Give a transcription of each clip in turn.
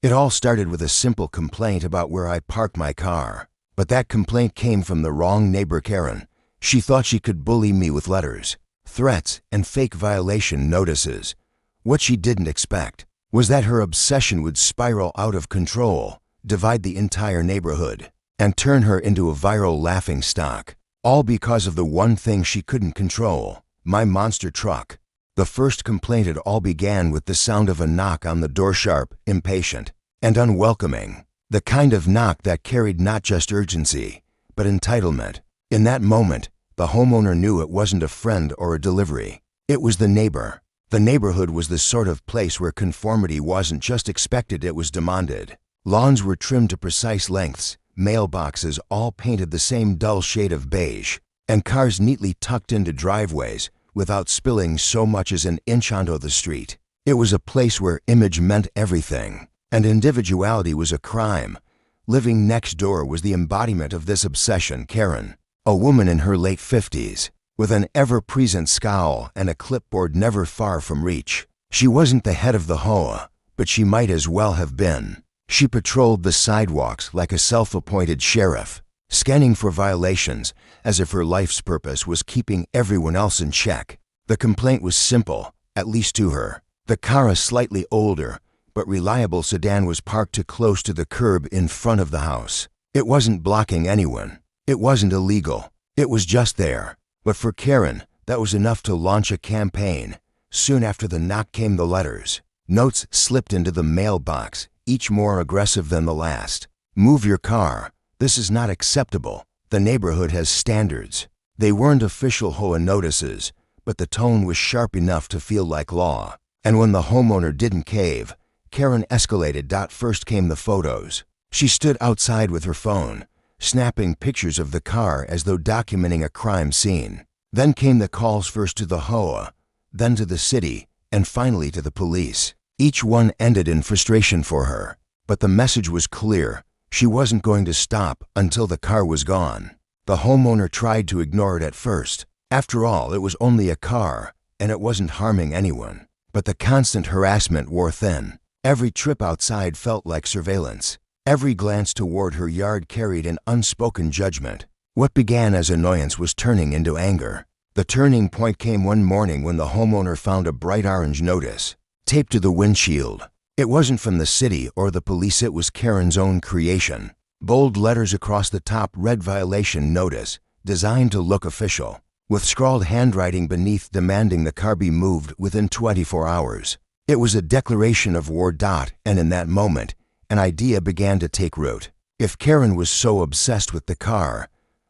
It all started with a simple complaint about where I parked my car. But that complaint came from the wrong neighbor, Karen. She thought she could bully me with letters, threats, and fake violation notices. What she didn't expect was that her obsession would spiral out of control, divide the entire neighborhood, and turn her into a viral laughingstock, all because of the one thing she couldn't control, my monster truck. The first complaint, it all began with the sound of a knock on the door, sharp, impatient, and unwelcoming. The kind of knock that carried not just urgency, but entitlement. In that moment, the homeowner knew it wasn't a friend or a delivery. It was the neighbor. The neighborhood was the sort of place where conformity wasn't just expected, it was demanded. Lawns were trimmed to precise lengths, mailboxes all painted the same dull shade of beige, and cars neatly tucked into driveways without spilling so much as an inch onto the street. It was a place where image meant everything, and individuality was a crime. Living next door was the embodiment of this obsession, Karen, a woman in her late 50s, with an ever-present scowl and a clipboard never far from reach. She wasn't the head of the HOA, but she might as well have been. She patrolled the sidewalks like a self-appointed sheriff, scanning for violations as if her life's purpose was keeping everyone else in check. The complaint was simple, at least to her. The car, a slightly older but reliable sedan, was parked too close to the curb in front of the house. It wasn't blocking anyone. It wasn't illegal. It was just there. But for Karen, that was enough to launch a campaign. Soon after the knock came the letters. Notes slipped into the mailbox, each more aggressive than the last. Move your car. This is not acceptable. The neighborhood has standards. They weren't official HOA notices, but the tone was sharp enough to feel like law. And when the homeowner didn't cave, Karen escalated. First came the photos. She stood outside with her phone, snapping pictures of the car as though documenting a crime scene. Then came the calls, first to the HOA, then to the city, and finally to the police. Each one ended in frustration for her, but the message was clear. She wasn't going to stop until the car was gone. The homeowner tried to ignore it at first. After all, it was only a car, and it wasn't harming anyone. But the constant harassment wore thin. Every trip outside felt like surveillance. Every glance toward her yard carried an unspoken judgment. What began as annoyance was turning into anger. The turning point came one morning when the homeowner found a bright orange notice taped to the windshield. It wasn't from the city or the police, it was Karen's own creation. Bold letters across the top read "Violation Notice," designed to look official, with scrawled handwriting beneath demanding the car be moved within 24 hours. It was a declaration of war. And in that moment, an idea began to take root. If Karen was so obsessed with the car,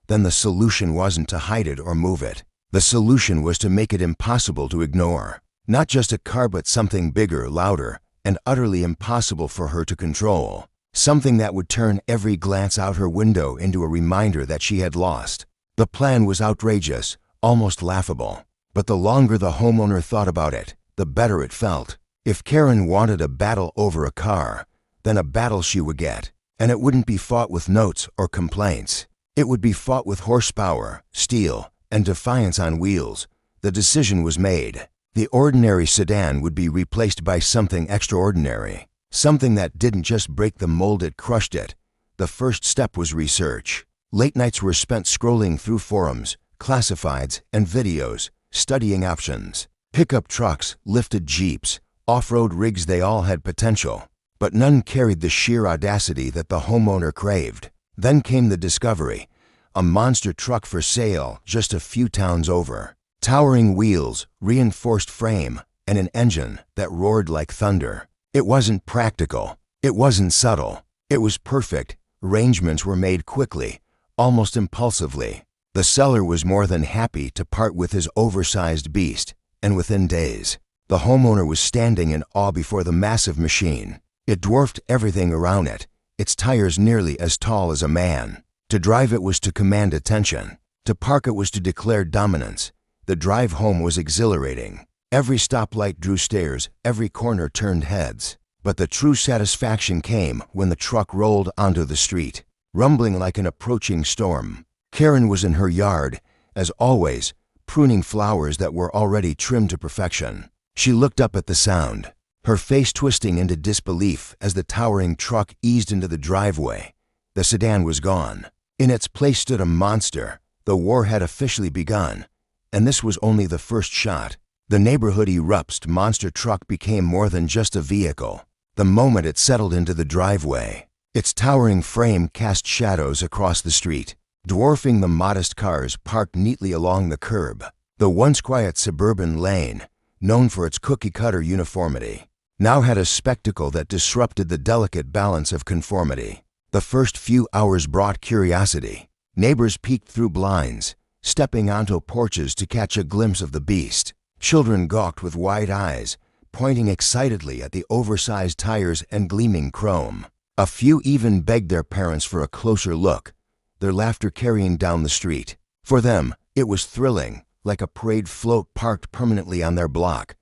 then the solution wasn't to hide it or move it. The solution was to make it impossible to ignore. Not just a car, but something bigger, louder, and utterly impossible for her to control. Something that would turn every glance out her window into a reminder that she had lost. The plan was outrageous, almost laughable. But the longer the homeowner thought about it, the better it felt. If Karen wanted a battle over a car, then a battle she would get. And it wouldn't be fought with notes or complaints. It would be fought with horsepower, steel, and defiance on wheels. The decision was made. The ordinary sedan would be replaced by something extraordinary. Something that didn't just break the mold, it crushed it. The first step was research. Late nights were spent scrolling through forums, classifieds, and videos, studying options. Pickup trucks, lifted Jeeps, off-road rigs, they all had potential. But none carried the sheer audacity that the homeowner craved. Then came the discovery. A monster truck for sale just a few towns over. Towering wheels, reinforced frame, and an engine that roared like thunder. It wasn't practical. It wasn't subtle. It was perfect. Arrangements were made quickly, almost impulsively. The seller was more than happy to part with his oversized beast, and within days, the homeowner was standing in awe before the massive machine. It dwarfed everything around it, its tires nearly as tall as a man. To drive it was to command attention. To park it was to declare dominance. The drive home was exhilarating. Every stoplight drew stares, every corner turned heads. But the true satisfaction came when the truck rolled onto the street, rumbling like an approaching storm. Karen was in her yard, as always, pruning flowers that were already trimmed to perfection. She looked up at the sound. her face twisting into disbelief as the towering truck eased into the driveway. The sedan was gone. In its place stood a monster. The war had officially begun, and this was only the first shot. The neighborhood erupts. Monster truck became more than just a vehicle. The moment it settled into the driveway, its towering frame cast shadows across the street, dwarfing the modest cars parked neatly along the curb. The once quiet suburban lane, known for its cookie-cutter uniformity, now had a spectacle that disrupted the delicate balance of conformity. The first few hours brought curiosity. Neighbors peeked through blinds, stepping onto porches to catch a glimpse of the beast. Children gawked with wide eyes, pointing excitedly at the oversized tires and gleaming chrome. A few even begged their parents for a closer look, their laughter carrying down the street. For them, it was thrilling, like a parade float parked permanently on their block.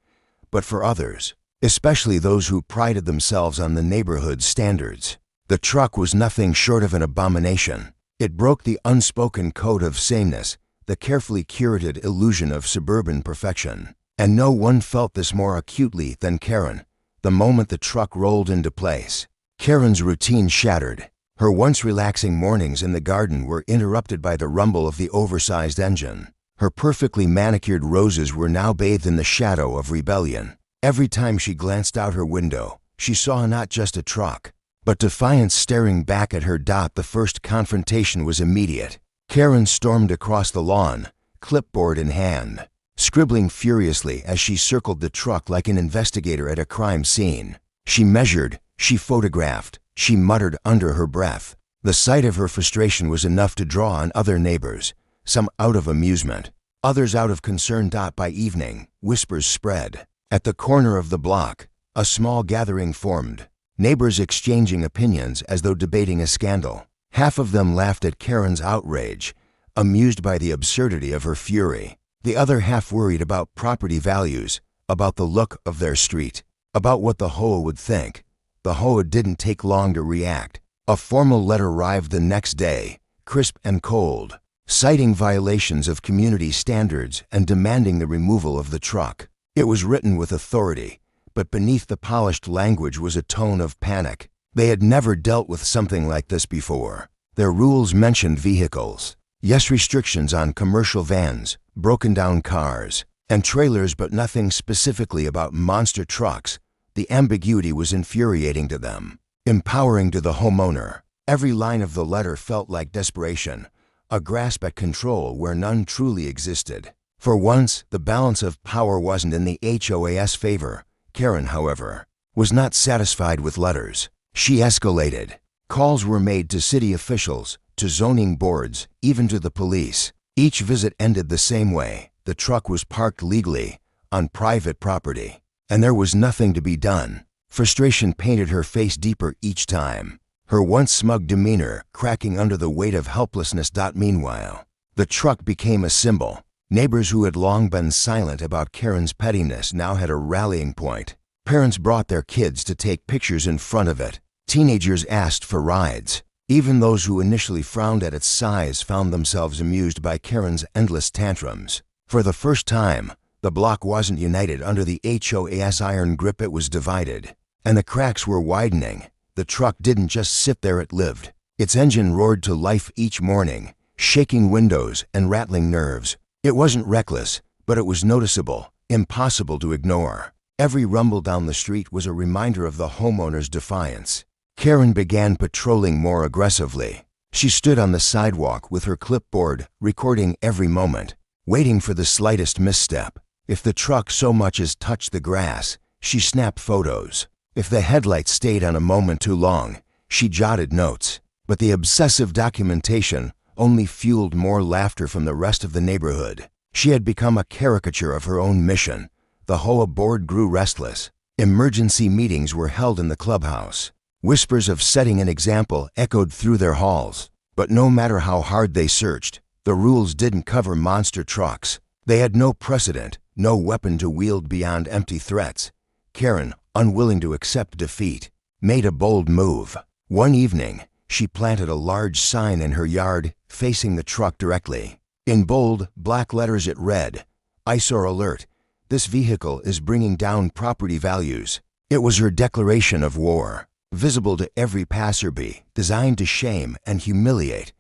But for others, especially those who prided themselves on the neighborhood's standards, the truck was nothing short of an abomination. It broke the unspoken code of sameness, the carefully curated illusion of suburban perfection. And no one felt this more acutely than Karen, the moment the truck rolled into place. Karen's routine shattered. Her once relaxing mornings in the garden were interrupted by the rumble of the oversized engine. Her perfectly manicured roses were now bathed in the shadow of rebellion. Every time she glanced out her window, she saw not just a truck, but defiance staring back at her. The first confrontation was immediate. Karen stormed across the lawn, clipboard in hand, scribbling furiously as she circled the truck like an investigator at a crime scene. She measured, she photographed, she muttered under her breath. The sight of her frustration was enough to draw on other neighbors, some out of amusement, others out of concern. By evening, whispers spread. At the corner of the block, a small gathering formed, neighbors exchanging opinions as though debating a scandal. Half of them laughed at Karen's outrage, amused by the absurdity of her fury. The other half worried about property values, about the look of their street, about what the HOA would think. The HOA didn't take long to react. A formal letter arrived the next day, crisp and cold, citing violations of community standards and demanding the removal of the truck. It was written with authority, but beneath the polished language was a tone of panic. They had never dealt with something like this before. Their rules mentioned vehicles, yes, restrictions on commercial vans, broken-down cars, and trailers, but nothing specifically about monster trucks. The ambiguity was infuriating to them, empowering to the homeowner. Every line of the letter felt like desperation, a grasp at control where none truly existed. For once, the balance of power wasn't in the HOA's favor. Karen, however, was not satisfied with letters. She escalated. Calls were made to city officials, to zoning boards, even to the police. Each visit ended the same way. The truck was parked legally, on private property, and there was nothing to be done. Frustration painted her face deeper each time, her once smug demeanor cracking under the weight of helplessness. Meanwhile, the truck became a symbol. Neighbors who had long been silent about Karen's pettiness now had a rallying point. Parents brought their kids to take pictures in front of it. Teenagers asked for rides. Even those who initially frowned at its size found themselves amused by Karen's endless tantrums. For the first time, the block wasn't united under the HOA's iron grip. It was divided, and the cracks were widening. The truck didn't just sit there, it lived. Its engine roared to life each morning, shaking windows and rattling nerves. It wasn't reckless, but it was noticeable, impossible to ignore. Every rumble down the street was a reminder of the homeowner's defiance. Karen began patrolling more aggressively. She stood on the sidewalk with her clipboard, recording every moment, waiting for the slightest misstep. If the truck so much as touched the grass, she snapped photos. If the headlights stayed on a moment too long, she jotted notes. But the obsessive documentation only fueled more laughter from the rest of the neighborhood. She had become a caricature of her own mission. The HOA board grew restless. Emergency meetings were held in the clubhouse. Whispers of setting an example echoed through their halls. But no matter how hard they searched, the rules didn't cover monster trucks. They had no precedent, no weapon to wield beyond empty threats. Karen, unwilling to accept defeat, made a bold move. One evening, she planted a large sign in her yard, facing the truck directly. In bold, black letters it read, "Eyesore alert. This vehicle is bringing down property values." It was her declaration of war, visible to every passerby, designed to shame and humiliate.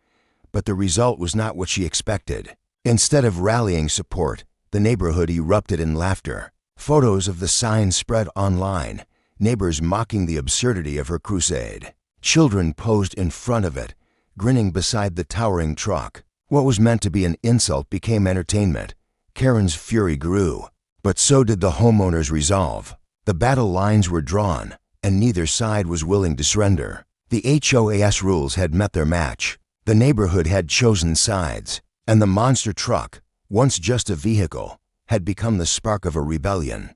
But the result was not what she expected. Instead of rallying support, the neighborhood erupted in laughter. Photos of the sign spread online, neighbors mocking the absurdity of her crusade. Children posed in front of it, grinning beside the towering truck. What was meant to be an insult became entertainment. Karen's fury grew, but so did the homeowner's resolve. The battle lines were drawn, and neither side was willing to surrender. The HOA's rules had met their match. The neighborhood had chosen sides, and the monster truck, once just a vehicle, had become the spark of a rebellion.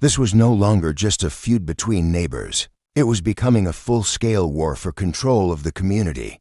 This was no longer just a feud between neighbors. It was becoming a full-scale war for control of the community,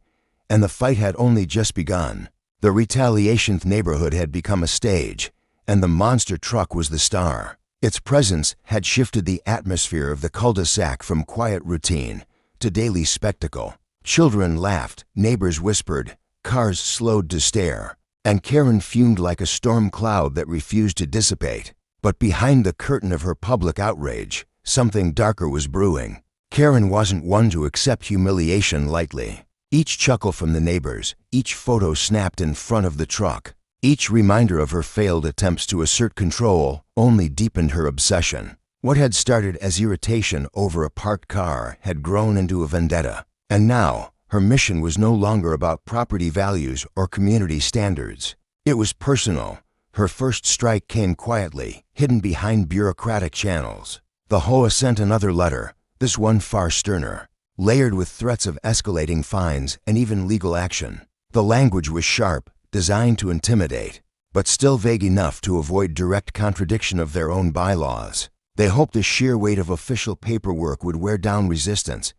and the fight had only just begun. The retaliation neighborhood had become a stage, and the monster truck was the star. Its presence had shifted the atmosphere of the cul-de-sac from quiet routine to daily spectacle. Children laughed, neighbors whispered, cars slowed to stare, and Karen fumed like a storm cloud that refused to dissipate. But behind the curtain of her public outrage, something darker was brewing. Karen wasn't one to accept humiliation lightly. Each chuckle from the neighbors, each photo snapped in front of the truck, each reminder of her failed attempts to assert control only deepened her obsession. What had started as irritation over a parked car had grown into a vendetta. And now, her mission was no longer about property values or community standards. It was personal. Her first strike came quietly, hidden behind bureaucratic channels. The HOA sent another letter, this one far sterner, layered with threats of escalating fines and even legal action. The language was sharp, designed to intimidate, but still vague enough to avoid direct contradiction of their own bylaws. They hoped the sheer weight of official paperwork would wear down resistance,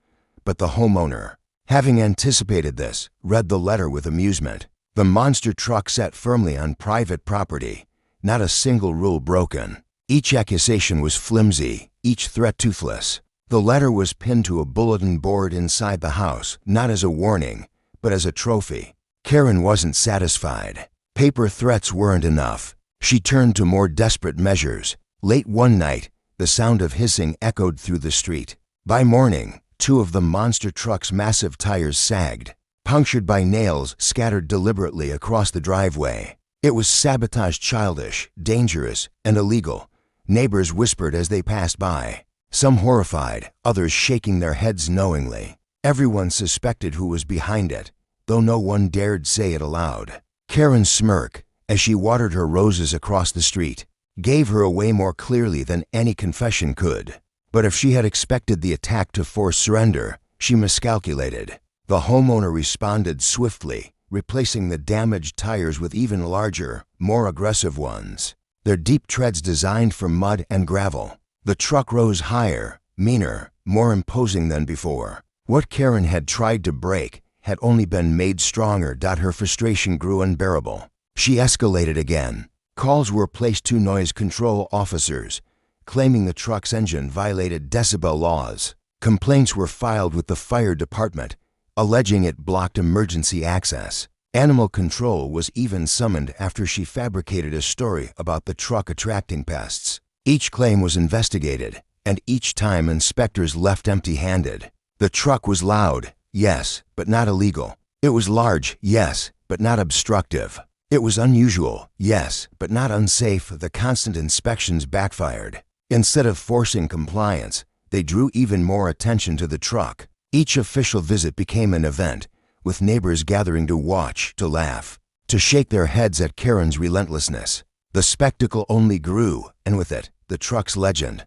but the homeowner, having anticipated this, read the letter with amusement. The monster truck sat firmly on private property, not a single rule broken. Each accusation was flimsy, each threat toothless. The letter was pinned to a bulletin board inside the house, not as a warning, but as a trophy. Karen wasn't satisfied. Paper threats weren't enough. She turned to more desperate measures. Late one night, the sound of hissing echoed through the street. By morning, two of the monster truck's massive tires sagged, punctured by nails scattered deliberately across the driveway. It was sabotage, childish, dangerous, and illegal. Neighbors whispered as they passed by, some horrified, others shaking their heads knowingly. Everyone suspected who was behind it, though no one dared say it aloud. Karen's smirk, as she watered her roses across the street, gave her away more clearly than any confession could. But if she had expected the attack to force surrender, she miscalculated. The homeowner responded swiftly, replacing the damaged tires with even larger, more aggressive ones, their deep treads designed for mud and gravel. The truck rose higher, meaner, more imposing than before. What Karen had tried to break had only been made stronger. Her frustration grew unbearable. She escalated again. Calls were placed to noise control officers, claiming the truck's engine violated decibel laws. Complaints were filed with the fire department, alleging it blocked emergency access. Animal control was even summoned after she fabricated a story about the truck attracting pests. Each claim was investigated, and each time inspectors left empty-handed. The truck was loud, yes, but not illegal. It was large, yes, but not obstructive. It was unusual, yes, but not unsafe. The constant inspections backfired. Instead of forcing compliance, they drew even more attention to the truck. Each official visit became an event, with neighbors gathering to watch, to laugh, to shake their heads at Karen's relentlessness. The spectacle only grew, and with it, the truck's legend.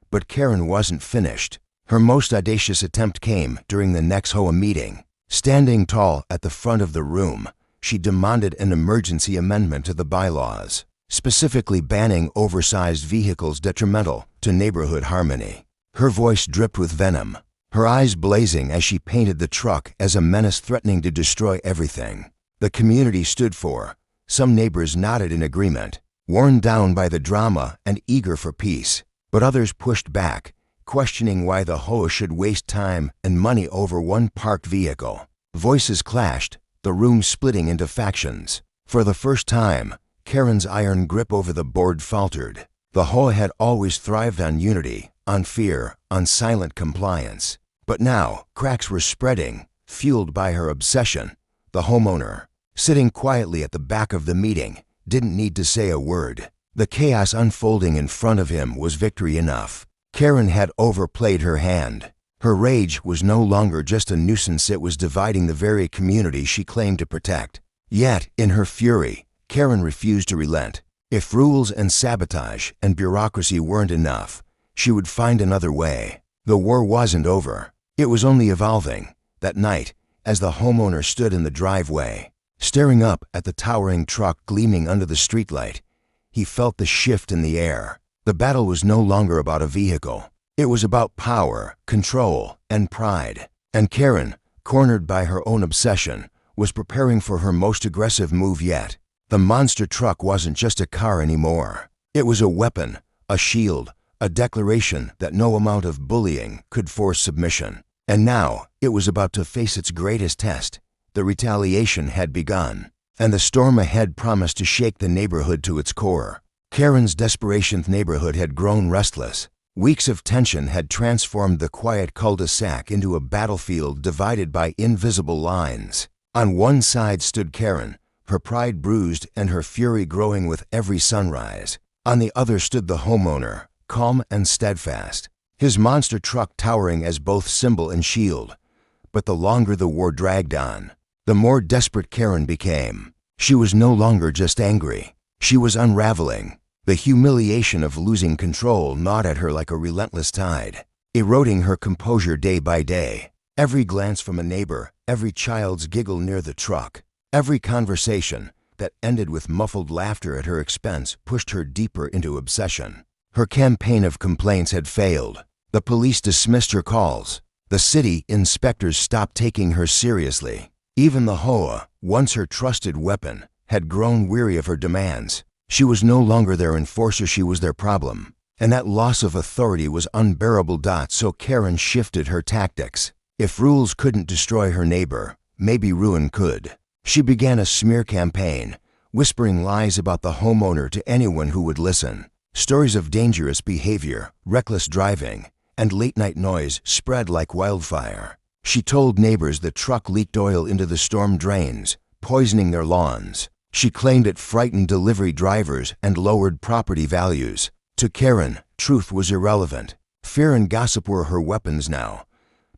But Karen wasn't finished. Her most audacious attempt came during the next HOA meeting. Standing tall at the front of the room, she demanded an emergency amendment to the bylaws, specifically banning oversized vehicles detrimental to neighborhood harmony. Her voice dripped with venom, her eyes blazing as she painted the truck as a menace threatening to destroy everything. The community stood for. Some neighbors nodded in agreement, worn down by the drama and eager for peace. But others pushed back, questioning why the HOA should waste time and money over one parked vehicle. Voices clashed, the room splitting into factions. For the first time, Karen's iron grip over the board faltered. The HOA had always thrived on unity, on fear, on silent compliance. But now, cracks were spreading, fueled by her obsession. The homeowner, sitting quietly at the back of the meeting, didn't need to say a word. The chaos unfolding in front of him was victory enough. Karen had overplayed her hand. Her rage was no longer just a nuisance, it was dividing the very community she claimed to protect. Yet, in her fury, Karen refused to relent. If rules and sabotage and bureaucracy weren't enough, she would find another way. The war wasn't over. It was only evolving. That night, as the homeowner stood in the driveway, staring up at the towering truck gleaming under the streetlight, he felt the shift in the air. The battle was no longer about a vehicle. It was about power, control, and pride. And Karen, cornered by her own obsession, was preparing for her most aggressive move yet. The monster truck wasn't just a car anymore. It was a weapon, a shield, a declaration that no amount of bullying could force submission. And now, it was about to face its greatest test. The retaliation had begun, and the storm ahead promised to shake the neighborhood to its core. Karen's desperation neighborhood had grown restless. Weeks of tension had transformed the quiet cul-de-sac into a battlefield divided by invisible lines. On one side stood Karen, her pride bruised and her fury growing with every sunrise. On the other stood the homeowner, calm and steadfast, his monster truck towering as both symbol and shield. But the longer the war dragged on, the more desperate Karen became. She was no longer just angry. She was unraveling. The humiliation of losing control gnawed at her like a relentless tide, eroding her composure day by day. Every glance from a neighbor, every child's giggle near the truck, every conversation that ended with muffled laughter at her expense pushed her deeper into obsession. Her campaign of complaints had failed. The police dismissed her calls. The city inspectors stopped taking her seriously. Even the HOA, once her trusted weapon, had grown weary of her demands. She was no longer their enforcer, she was their problem. And that loss of authority was unbearable. So Karen shifted her tactics. If rules couldn't destroy her neighbor, maybe ruin could. She began a smear campaign, whispering lies about the homeowner to anyone who would listen. Stories of dangerous behavior, reckless driving, and late-night noise spread like wildfire. She told neighbors the truck leaked oil into the storm drains, poisoning their lawns. She claimed it frightened delivery drivers and lowered property values. To Karen, truth was irrelevant. Fear and gossip were her weapons now.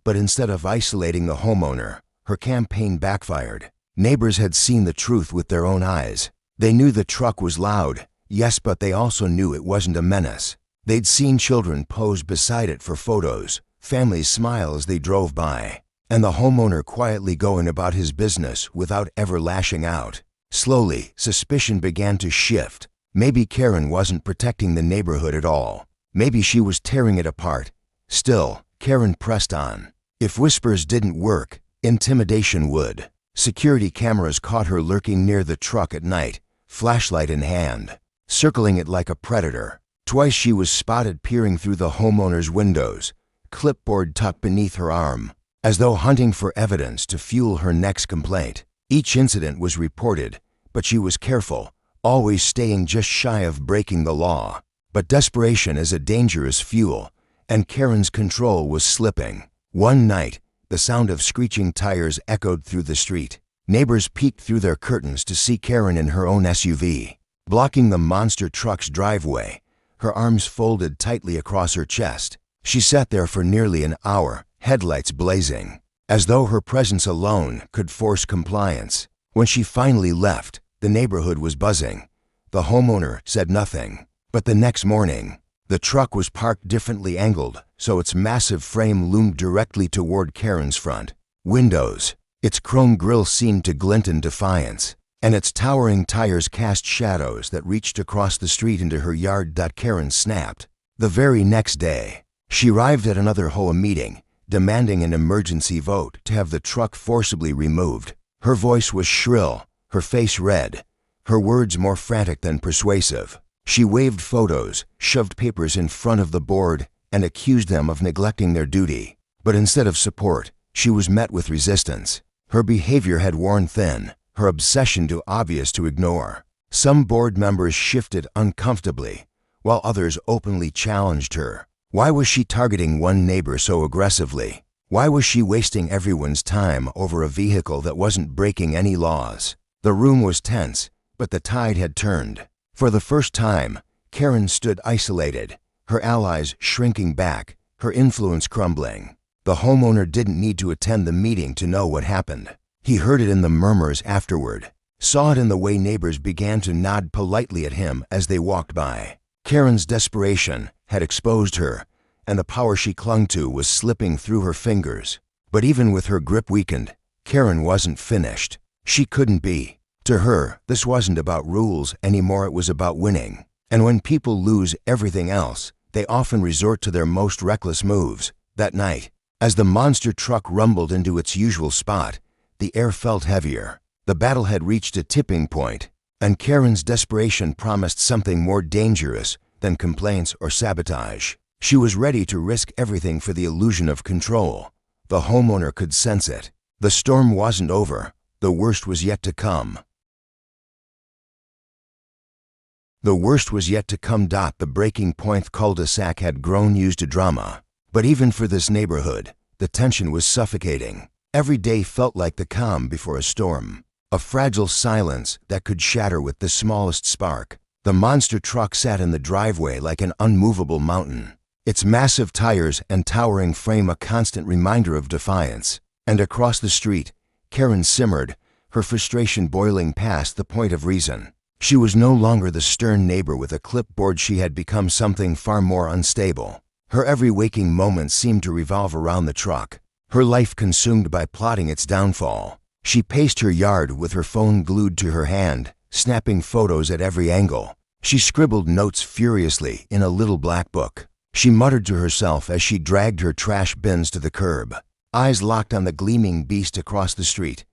But instead of isolating the homeowner, her campaign backfired. Neighbors had seen the truth with their own eyes. They knew the truck was loud, yes, but they also knew it wasn't a menace. They'd seen children pose beside it for photos, families smile as they drove by, and the homeowner quietly going about his business without ever lashing out. Slowly, suspicion began to shift. Maybe Karen wasn't protecting the neighborhood at all. Maybe she was tearing it apart. Still, Karen pressed on. If whispers didn't work, intimidation would. Security cameras caught her lurking near the truck at night, flashlight in hand, circling it like a predator. Twice she was spotted peering through the homeowner's windows, clipboard tucked beneath her arm, as though hunting for evidence to fuel her next complaint. Each incident was reported, but she was careful, always staying just shy of breaking the law. But desperation is a dangerous fuel, and Karen's control was slipping. One night, the sound of screeching tires echoed through the street. Neighbors peeked through their curtains to see Karen in her own SUV, blocking the monster truck's driveway, her arms folded tightly across her chest. She sat there for nearly an hour, headlights blazing, as though her presence alone could force compliance. When she finally left, the neighborhood was buzzing. The homeowner said nothing. But the next morning, the truck was parked differently angled, so its massive frame loomed directly toward Karen's front windows. Its chrome grille seemed to glint in defiance, and its towering tires cast shadows that reached across the street into her yard. Karen snapped. The very next day, she arrived at another HOA meeting, demanding an emergency vote to have the truck forcibly removed. Her voice was shrill, her face red, her words more frantic than persuasive. She waved photos, shoved papers in front of the board, and accused them of neglecting their duty. But instead of support, she was met with resistance. Her behavior had worn thin, her obsession too obvious to ignore. Some board members shifted uncomfortably, while others openly challenged her. Why was she targeting one neighbor so aggressively? Why was she wasting everyone's time over a vehicle that wasn't breaking any laws? The room was tense, but the tide had turned. For the first time, Karen stood isolated, her allies shrinking back, her influence crumbling. The homeowner didn't need to attend the meeting to know what happened. He heard it in the murmurs afterward, saw it in the way neighbors began to nod politely at him as they walked by. Karen's desperation had exposed her, and the power she clung to was slipping through her fingers. But even with her grip weakened, Karen wasn't finished. She couldn't be. To her, this wasn't about rules anymore, it was about winning. And when people lose everything else, they often resort to their most reckless moves. That night, as the monster truck rumbled into its usual spot, the air felt heavier. The battle had reached a tipping point, and Karen's desperation promised something more dangerous than complaints or sabotage. She was ready to risk everything for the illusion of control. The homeowner could sense it. The storm wasn't over. The worst was yet to come. The worst was yet to come. The breaking point cul-de-sac had grown used to drama. But even for this neighborhood, the tension was suffocating. Every day felt like the calm before a storm, a fragile silence that could shatter with the smallest spark. The monster truck sat in the driveway like an unmovable mountain, its massive tires and towering frame a constant reminder of defiance. And across the street, Karen simmered, her frustration boiling past the point of reason. She was no longer the stern neighbor with a clipboard. She had become something far more unstable. Her every waking moment seemed to revolve around the truck, her life consumed by plotting its downfall. She paced her yard with her phone glued to her hand, snapping photos at every angle. She scribbled notes furiously in a little black book. She muttered to herself as she dragged her trash bins to the curb, eyes locked on the gleaming beast across the street.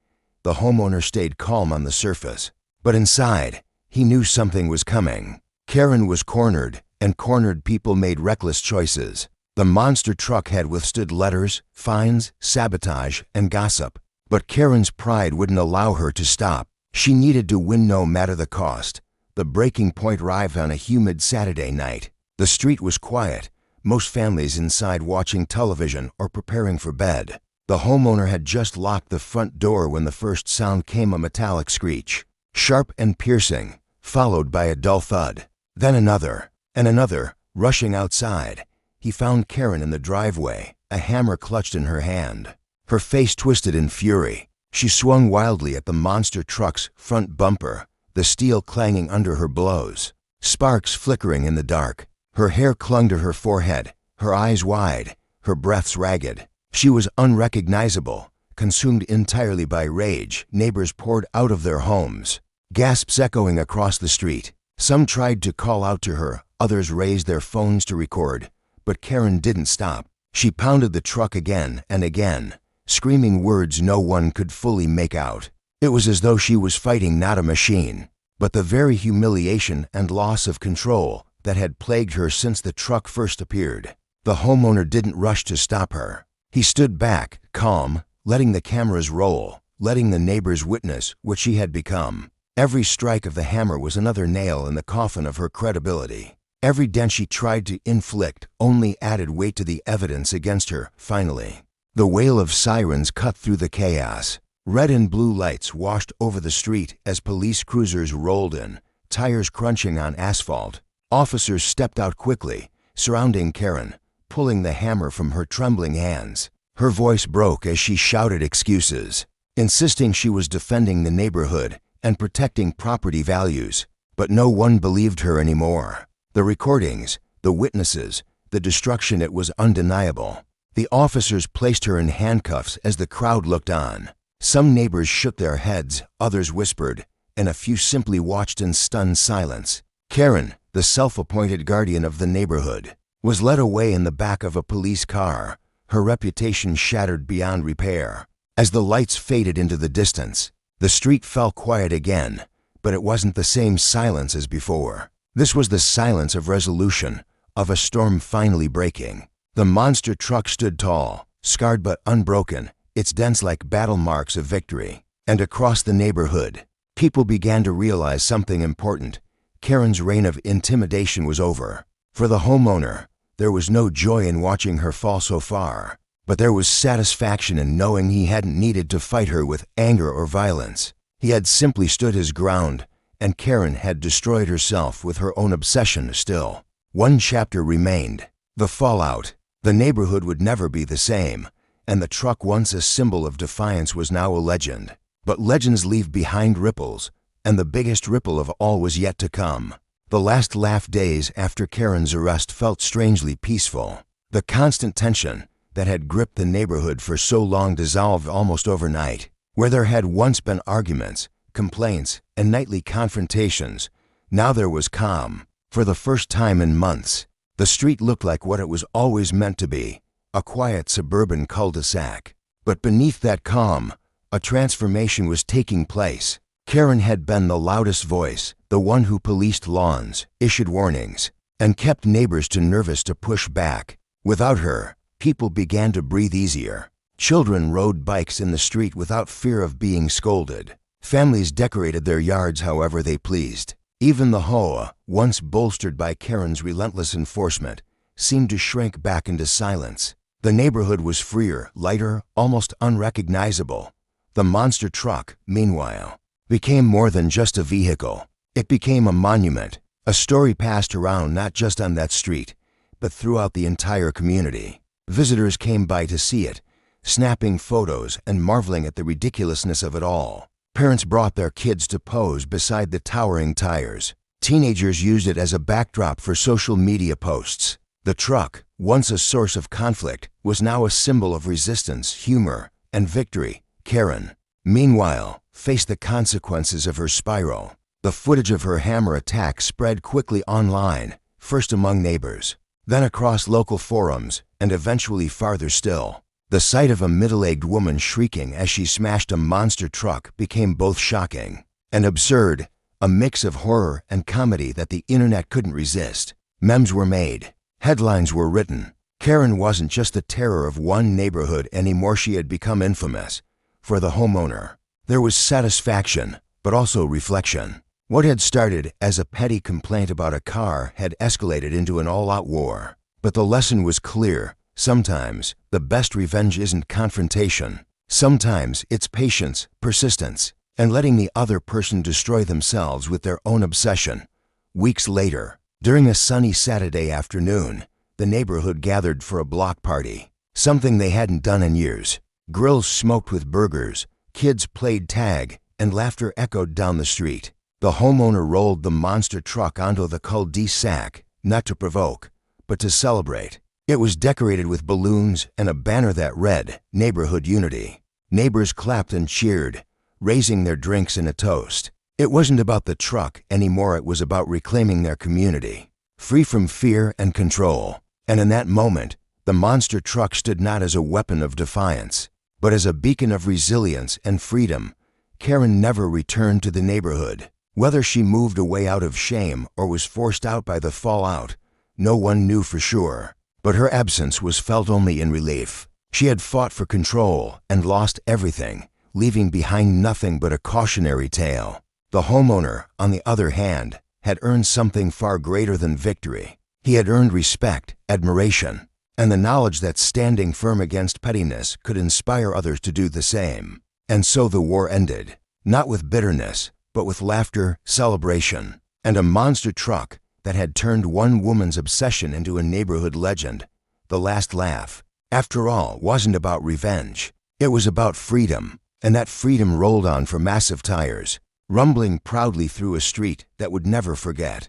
The homeowner stayed calm on the surface, but inside, he knew something was coming. Karen was cornered, and cornered people made reckless choices. The monster truck had withstood letters, fines, sabotage, and gossip. But Karen's pride wouldn't allow her to stop. She needed to win no matter the cost. The breaking point arrived on a humid Saturday night. The street was quiet, most families inside watching television or preparing for bed. The homeowner had just locked the front door when the first sound came, a metallic screech, sharp and piercing, followed by a dull thud. Then another, and another. Rushing outside, he found Karen in the driveway, a hammer clutched in her hand. Her face twisted in fury. She swung wildly at the monster truck's front bumper, the steel clanging under her blows, sparks flickering in the dark. Her hair clung to her forehead, her eyes wide, her breaths ragged. She was unrecognizable, consumed entirely by rage. Neighbors poured out of their homes, gasps echoing across the street. Some tried to call out to her, others raised their phones to record. But Karen didn't stop. She pounded the truck again and again, screaming words no one could fully make out. It was as though she was fighting not a machine, but the very humiliation and loss of control that had plagued her since the truck first appeared. The homeowner didn't rush to stop her. He stood back, calm, letting the cameras roll, letting the neighbors witness what she had become. Every strike of the hammer was another nail in the coffin of her credibility. Every dent she tried to inflict only added weight to the evidence against her. Finally, the wail of sirens cut through the chaos. Red and blue lights washed over the street as police cruisers rolled in, tires crunching on asphalt. Officers stepped out quickly, surrounding Karen, pulling the hammer from her trembling hands. Her voice broke as she shouted excuses, insisting she was defending the neighborhood and protecting property values. But no one believed her anymore. The recordings, the witnesses, the destruction, it was undeniable. The officers placed her in handcuffs as the crowd looked on. Some neighbors shook their heads, others whispered, and a few simply watched in stunned silence. Karen, the self-appointed guardian of the neighborhood, was led away in the back of a police car, her reputation shattered beyond repair. As the lights faded into the distance, the street fell quiet again, but it wasn't the same silence as before. This was the silence of resolution, of a storm finally breaking. The monster truck stood tall, scarred but unbroken, its dents like battle marks of victory. And across the neighborhood, people began to realize something important. Karen's reign of intimidation was over. For the homeowner, there was no joy in watching her fall so far, but there was satisfaction in knowing he hadn't needed to fight her with anger or violence. He had simply stood his ground, and Karen had destroyed herself with her own obsession still. One chapter remained: the fallout. The neighborhood would never be the same, and the truck, once a symbol of defiance, was now a legend. But legends leave behind ripples, and the biggest ripple of all was yet to come. The last laugh days after Karen's arrest felt strangely peaceful. The constant tension that had gripped the neighborhood for so long dissolved almost overnight. Where there had once been arguments, complaints, and nightly confrontations, now there was calm. For the first time in months, the street looked like what it was always meant to be: a quiet suburban cul-de-sac. But beneath that calm, a transformation was taking place. Karen had been the loudest voice, the one who policed lawns, issued warnings, and kept neighbors too nervous to push back. Without her, people began to breathe easier. Children rode bikes in the street without fear of being scolded. Families decorated their yards however they pleased. Even the HOA, once bolstered by Karen's relentless enforcement, seemed to shrink back into silence. The neighborhood was freer, lighter, almost unrecognizable. The monster truck, meanwhile, became more than just a vehicle. It became a monument, a story passed around not just on that street, but throughout the entire community. Visitors came by to see it, snapping photos and marveling at the ridiculousness of it all. Parents brought their kids to pose beside the towering tires. Teenagers used it as a backdrop for social media posts. The truck, once a source of conflict, was now a symbol of resistance, humor, and victory. Karen, meanwhile, faced the consequences of her spiral. The footage of her hammer attack spread quickly online, first among neighbors, then across local forums, and eventually farther still. The sight of a middle-aged woman shrieking as she smashed a monster truck became both shocking and absurd, a mix of horror and comedy that the internet couldn't resist. Memes were made, headlines were written. Karen wasn't just the terror of one neighborhood anymore, she had become infamous. For the homeowner, there was satisfaction, but also reflection. What had started as a petty complaint about a car had escalated into an all-out war. But the lesson was clear. Sometimes, the best revenge isn't confrontation. Sometimes, it's patience, persistence, and letting the other person destroy themselves with their own obsession. Weeks later, during a sunny Saturday afternoon, the neighborhood gathered for a block party, something they hadn't done in years. Grills smoked with burgers, kids played tag, and laughter echoed down the street. The homeowner rolled the monster truck onto the cul-de-sac, not to provoke, but to celebrate. It was decorated with balloons and a banner that read, "Neighborhood Unity." Neighbors clapped and cheered, raising their drinks in a toast. It wasn't about the truck anymore, it was about reclaiming their community, free from fear and control. And in that moment, the monster truck stood not as a weapon of defiance, but as a beacon of resilience and freedom. Karen never returned to the neighborhood. Whether she moved away out of shame or was forced out by the fallout, no one knew for sure. But her absence was felt only in relief. She had fought for control and lost everything, leaving behind nothing but a cautionary tale. The homeowner, on the other hand, had earned something far greater than victory. He had earned respect, admiration, and the knowledge that standing firm against pettiness could inspire others to do the same. And so the war ended, not with bitterness, but with laughter, celebration, and a monster truck that had turned one woman's obsession into a neighborhood legend. The last laugh, after all, wasn't about revenge. It was about freedom, and that freedom rolled on for massive tires, rumbling proudly through a street that would never forget.